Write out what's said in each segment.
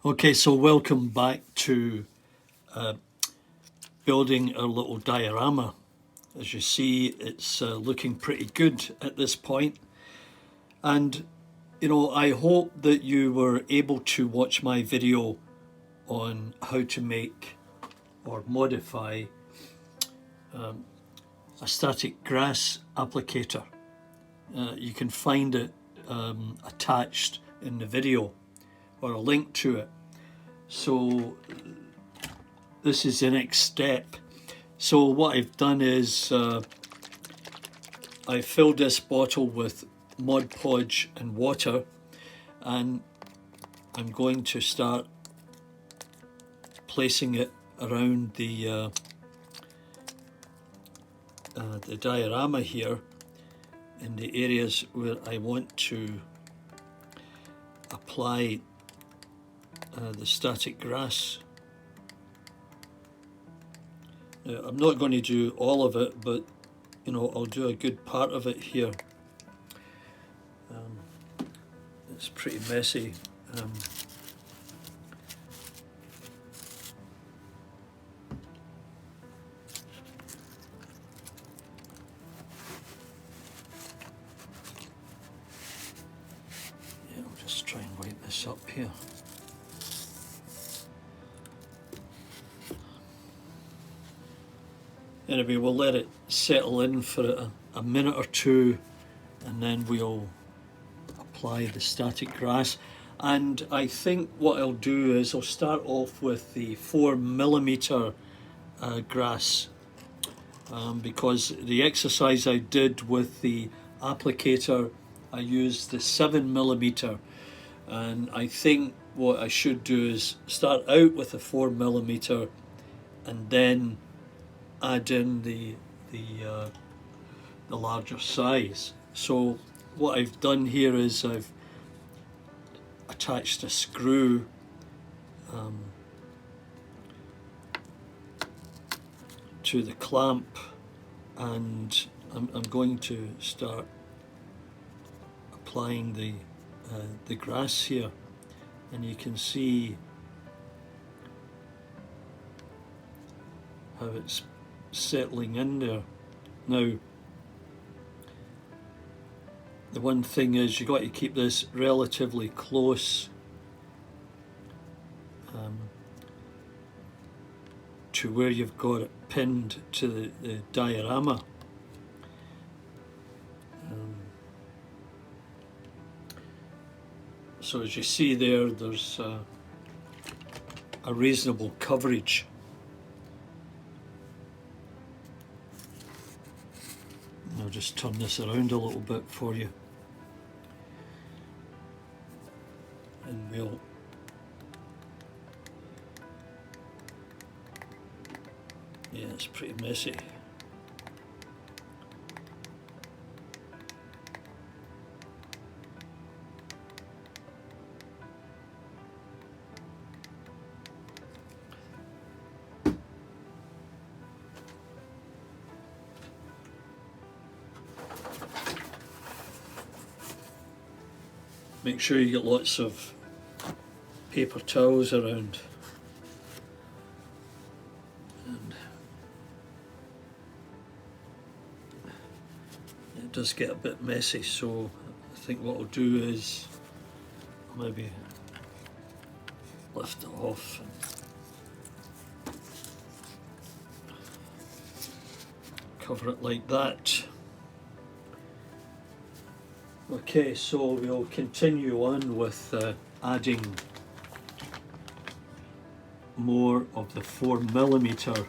Okay, so welcome back to building our little diorama. As you see, it's looking pretty good at this point. And, you know, I hope that you were able to watch my video on how to make or modify a static grass applicator. You can find it attached in the video or a link to it. So this is the next step. So what I've done is I filled this bottle with Mod Podge and water, and I'm going to start placing it around the diorama here in the areas where I want to apply the static grass. Now, I'm not going to do all of it, but you know, I'll do a good part of it here. It's pretty messy. Yeah, I'll just try and wipe this up here. Anyway, we'll let it settle in for a minute or two, and then we'll apply the static grass. And I think what I'll do is I'll start off with the 4mm grass, because the exercise I did with the applicator, I used the 7mm, and I think what I should do is start out with the 4mm and then add in the larger size. So what I've done here is I've attached a screw to the clamp, and I'm going to start applying the grass here, and you can see how it's settling in there. Now, the one thing is you've got to keep this relatively close to where you've got it pinned to the diorama. So as you see there, there's a reasonable coverage. I'll just turn this around a little bit for you, and we'll yeah, it's pretty messy. Make sure you get lots of paper towels around. And it does get a bit messy, so I think what I'll do is maybe lift it off and cover it like that. Okay, so we'll continue on with adding more of the 4mm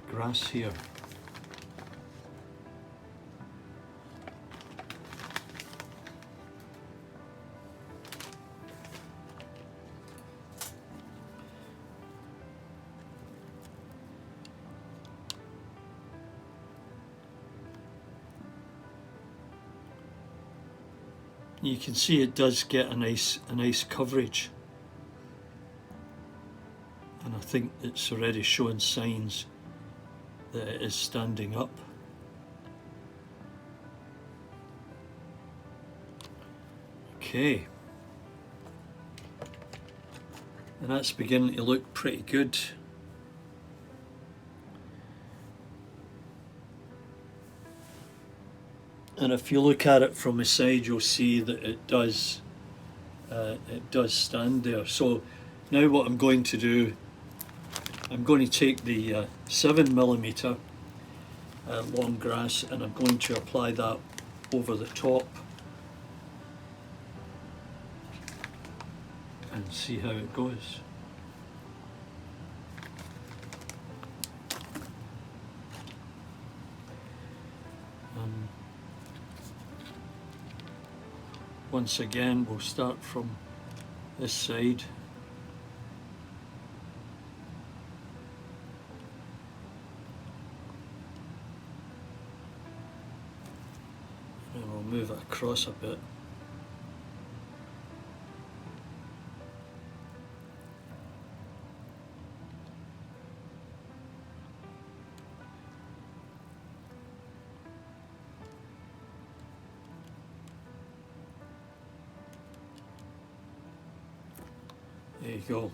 grass here. You can see it does get a nice coverage, and I think it's already showing signs that it is standing up. Okay, and that's beginning to look pretty good. And if you look at it from the side, you'll see that it does stand there. So now what I'm going to do, I'm going to take the 7mm long grass, and I'm going to apply that over the top and see how it goes. Once again, we'll start from this side. And we'll move it across a bit. There you go.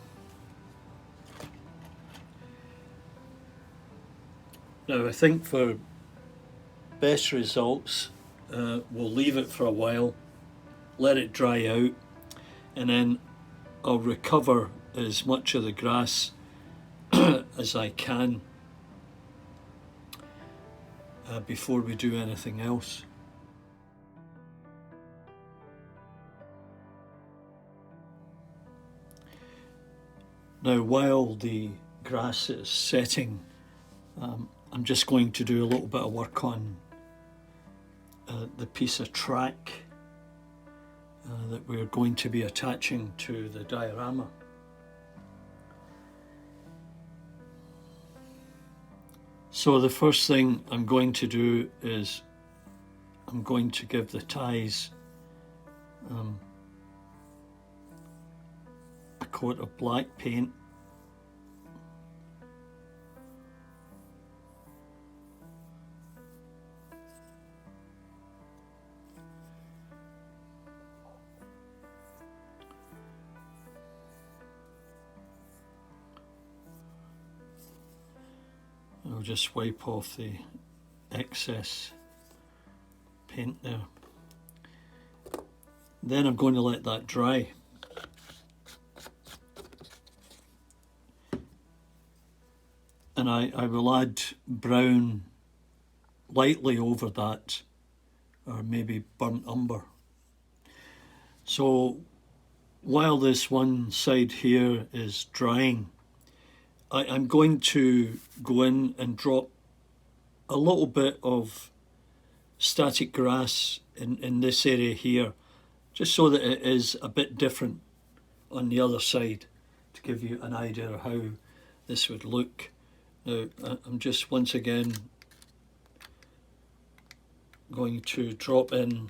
Now I think for best results, we'll leave it for a while, let it dry out, and then I'll recover as much of the grass as I can before we do anything else. Now, while the grass is setting, I'm just going to do a little bit of work on the piece of track that we're going to be attaching to the diorama. So the first thing I'm going to do is I'm going to give the ties a coat of black paint. I'll just wipe off the excess paint there. Then I'm going to let that dry. And I will add brown lightly over that, or maybe burnt umber. So while this one side here is drying, I'm going to go in and drop a little bit of static grass in this area here, just so that it is a bit different on the other side, to give you an idea of how this would look. Now I'm just once again going to drop in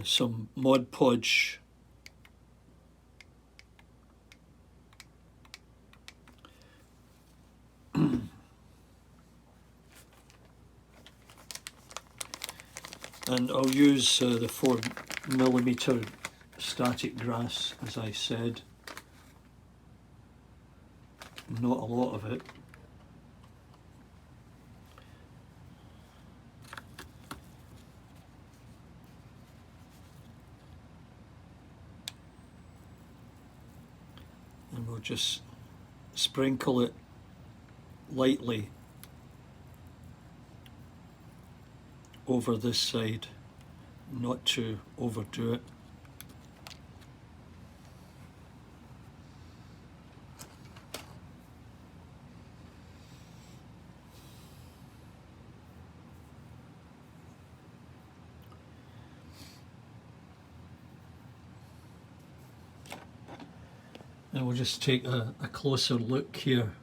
some Mod Podge and I'll use the 4mm static grass, as I said. Not a lot of it. And we'll just sprinkle it lightly over this side, not to overdo it. And we'll just take a closer look here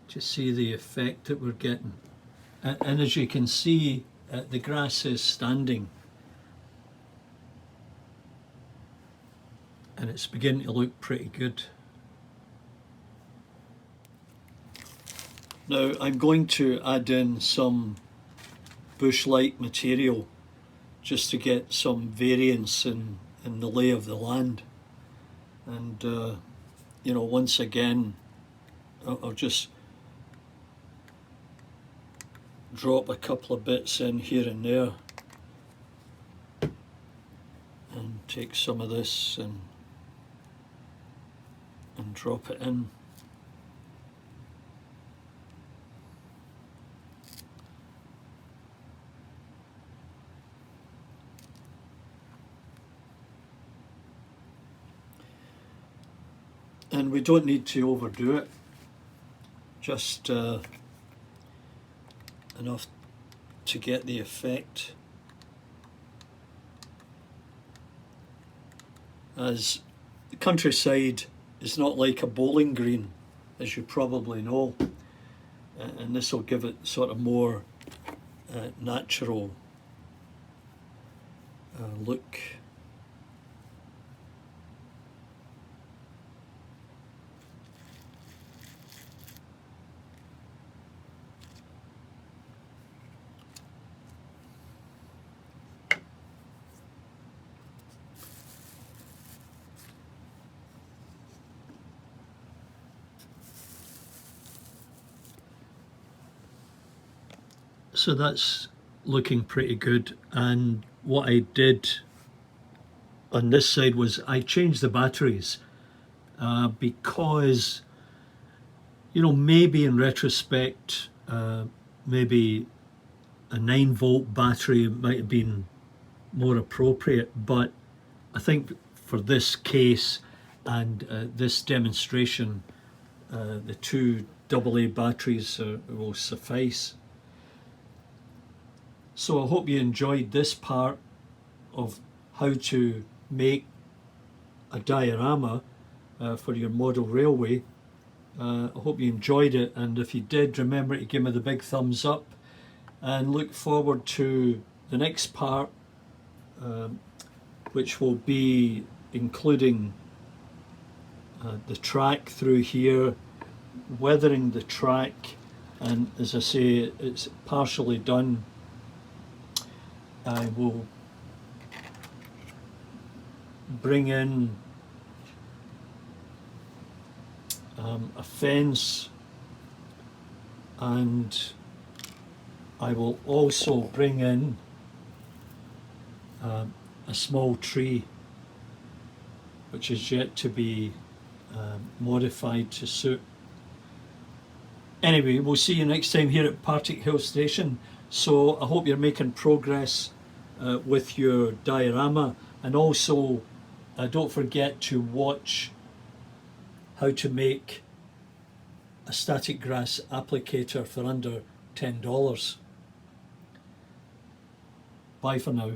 to see the effect that we're getting. And as you can see, the grass is standing and it's beginning to look pretty good. Now I'm going to add in some bush-like material just to get some variance in in the lay of the land. And you know, once again, I'll just drop a couple of bits in here and there, and take some of this and drop it in. And we don't need to overdo it, just enough to get the effect. As the countryside is not like a bowling green, as you probably know, and this will give it sort of more natural look. So that's looking pretty good, and what I did on this side was I changed the batteries because, you know, maybe in retrospect maybe a 9-volt battery might have been more appropriate, but I think for this case and this demonstration the 2 AA batteries will suffice. So I hope you enjoyed this part of how to make a diorama for your model railway. I hope you enjoyed it, and if you did, remember to give me the big thumbs up, and look forward to the next part, which will be including the track through here, weathering the track, and as I say, it's partially done. I will bring in a fence, and I will also bring in a small tree which is yet to be modified to suit. Anyway, we'll see you next time here at Partickhill Station. So I hope you're making progress with your diorama, and also don't forget to watch how to make a static grass applicator for under $10. Bye for now.